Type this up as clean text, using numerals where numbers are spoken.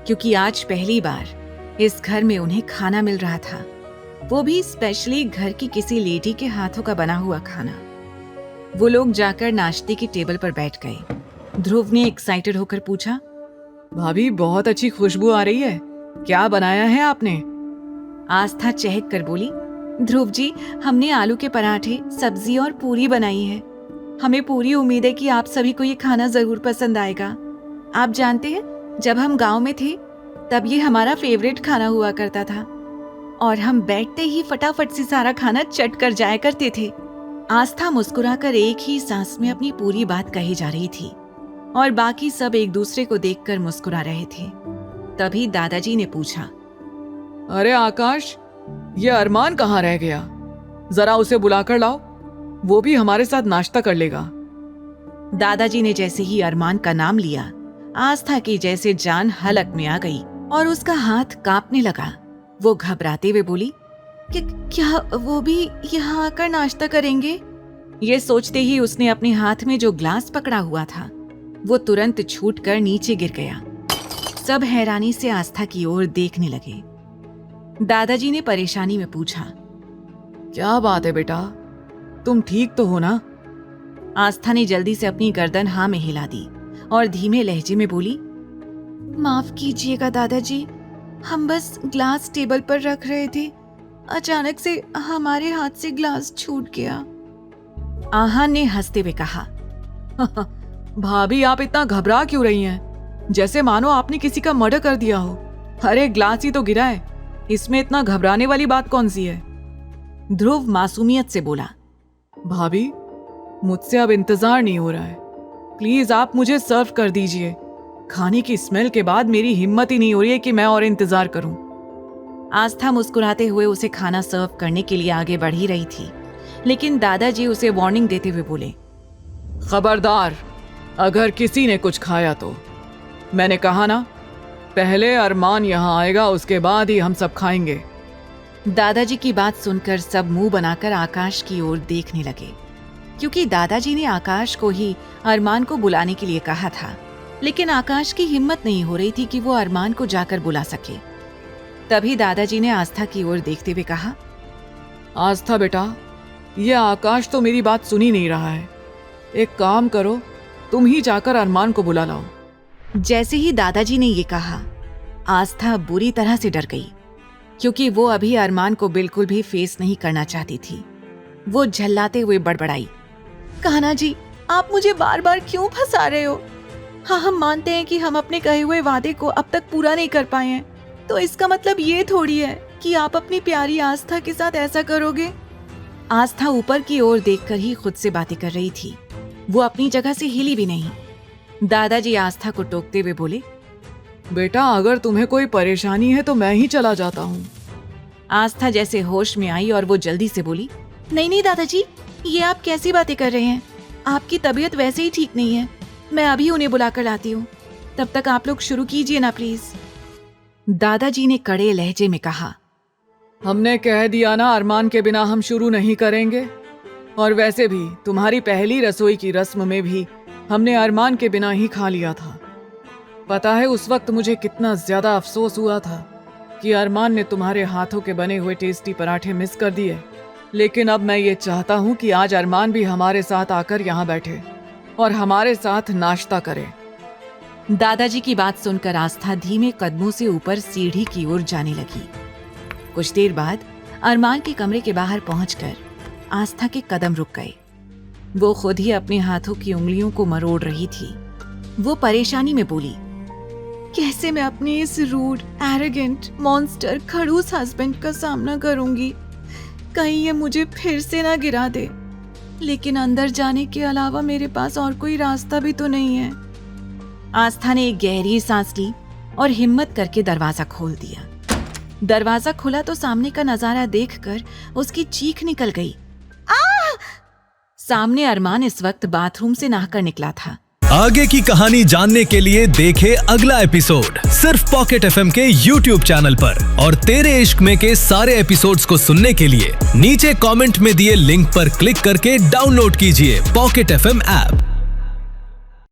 क्योंकि आज पहली बार इस घर में उन्हें खाना मिल रहा था, वो भी स्पेशली घर की किसी लेडी के हाथों का बना हुआ खाना। वो लोग जाकर नाश्ते की टेबल पर बैठ गए। ध्रुव ने एक्साइटेड होकर पूछा, भाभी बहुत अच्छी खुशबू आ रही है, क्या बनाया है आपने? आस्था चहक कर बोली, ध्रुव जी, हमने आलू के पराठे, सब्जी और पूरी बनाई है। हमें पूरी उम्मीद है कि आप सभी को ये खाना जरूर पसंद आएगा। आप जानते हैं, जब हम गांव में थे तब ये हमारा फेवरेट खाना हुआ करता था और हम बैठते ही फटाफट से सारा खाना चट कर जाया करते थे। आस्था मुस्कुराकर एक ही सांस में अपनी पूरी बात कही जा रही थी और बाकी सब एक दूसरे को देखकर मुस्कुरा रहे थे। तभी दादाजी ने पूछा, अरे आकाश, ये अरमान कहाँ रह गया? जरा उसे बुलाकर लाओ, वो भी हमारे साथ नाश्ता कर लेगा। दादाजी ने जैसे ही अरमान का नाम लिया, आस्था की जैसे जान हलक में आ गई और उसका हाथ कांपने लगा। वो घबराते हुए बोली, क्या वो भी यहाँ आकर नाश्ता करेंगे? ये सोचते ही उसने अपने हाथ में जो ग्लास पकड़ा हुआ था वो तुरंत छूटकर नीचे गिर गया। सब हैरानी से आस्था की ओर देखने लगे। दादाजी ने परेशानी में पूछा, क्या बात है बेटा, तुम ठीक तो हो ना? आस्था ने जल्दी से अपनी गर्दन हाँ में हिला दी और धीमे लहजे में बोली, माफ कीजिएगा दादाजी, हम बस ग्लास टेबल पर रख रहे थे, अचानक से हमारे हाथ से ग्लास छूट गया। आहान ने हंसते हुए कहा, भाभी आप इतना घबरा क्यों रही हैं? जैसे मानो आपने किसी का मर्डर कर दिया हो। अरे ग्लास ही तो गिरा है, इसमें इतना घबराने वाली बात कौन सी है? ध्रुव मासूमियत से बोला, भाभी मुझसे अब इंतजार नहीं हो रहा है, प्लीज आप मुझे सर्व कर दीजिए। खाने की स्मेल के बाद मेरी हिम्मत ही नहीं हो रही है कि मैं और इंतजार करूं। आस्था मुस्कुराते हुए उसे खाना सर्व करने के लिए आगे बढ़ ही रही थी, लेकिन दादाजी उसे वार्निंग देते हुए बोले, खबरदार, अगर किसी ने कुछ खाया तो। मैंने कहा ना, पहले अरमान यहाँ आएगा, उसके बाद ही हम सब खाएंगे। दादाजी की बात सुनकर सब मुंह बनाकर आकाश की ओर देखने लगे, क्योंकि दादाजी ने आकाश को ही अरमान को बुलाने के लिए कहा था, लेकिन आकाश की हिम्मत नहीं हो रही थी कि वो अरमान को जाकर बुला सके। तभी दादाजी ने आस्था की ओर देखते हुए कहा, आस्था बेटा, ये आकाश तो मेरी बात सुन ही नहीं रहा है। एक काम करो, तुम ही जाकर अरमान को बुला लाओ। जैसे ही दादाजी ने ये कहा, आस्था बुरी तरह से डर गई, क्योंकि वो अभी अरमान को बिल्कुल भी फेस नहीं करना चाहती थी। वो झल्लाते हुए बड़बड़ाई, कान्हा जी, आप मुझे बार बार क्यों फंसा रहे हो? हाँ, हम मानते हैं कि हम अपने कहे हुए वादे को अब तक पूरा नहीं कर पाए हैं, तो इसका मतलब ये थोड़ी है कि आप अपनी प्यारी आस्था के साथ ऐसा करोगे। आस्था ऊपर की ओर देखकर ही खुद से बातें कर रही थी, वो अपनी जगह से हिली भी नहीं। दादाजी आस्था को टोकते हुए बोले, बेटा अगर तुम्हें कोई परेशानी है तो मैं ही चला जाता हूँ। आस्था जैसे होश में आई और वो जल्दी से बोली, नहीं नहीं दादाजी, ये आप कैसी बातें कर रहे हैं? आपकी तबीयत वैसे ही ठीक नहीं है, मैं अभी उन्हें बुलाकर लाती हूँ, तब तक आप लोग शुरू कीजिए ना प्लीज। दादाजी ने कड़े लहजे में कहा, हमने कह दिया ना, अरमान के बिना हम शुरू नहीं करेंगे। और वैसे भी तुम्हारी पहली रसोई की रस्म में भी हमने अरमान के बिना ही खा लिया था। पता है उस वक्त मुझे कितना ज्यादा अफसोस हुआ था कि अरमान ने तुम्हारे हाथों के बने हुए टेस्टी पराठे मिस कर दिए। लेकिन अब मैं ये चाहता हूँ कि आज अरमान भी हमारे साथ आकर यहाँ बैठे और हमारे साथ नाश्ता करे। दादाजी की बात सुनकर आस्था धीमे कदमों से ऊपर सीढ़ी की ओर जाने लगी। कुछ देर बाद अरमान के कमरे के बाहर पहुंचकर आस्था के कदम रुक गए। वो खुद ही अपने हाथों की उंगलियों को मरोड़ रही थी। वो परेशानी में बोली, कैसे मैं अपने इस रूड, एरोगेंट, मॉन्स्टर, खड़ूस हस्बैंड का सामना करूंगी? कहीं ये मुझे फिर से ना गिरा दे। लेकिन अंदर जाने के अलावा मेरे पास और कोई रास्ता भी तो नहीं है। आस्था ने एक गहरी सांस ली और हिम्मत करके दरवाजा खोल दिया। दरवाजा खुला तो सामने का नजारा देखकर उसकी चीख निकल गई। सामने अरमान इस वक्त बाथरूम से नहाकर निकला था। आगे की कहानी जानने के लिए देखे अगला एपिसोड सिर्फ पॉकेट एफएम के YouTube चैनल पर। और तेरे इश्क में के सारे एपिसोड्स को सुनने के लिए नीचे कमेंट में दिए लिंक पर क्लिक करके डाउनलोड कीजिए पॉकेट एफएम ऐप।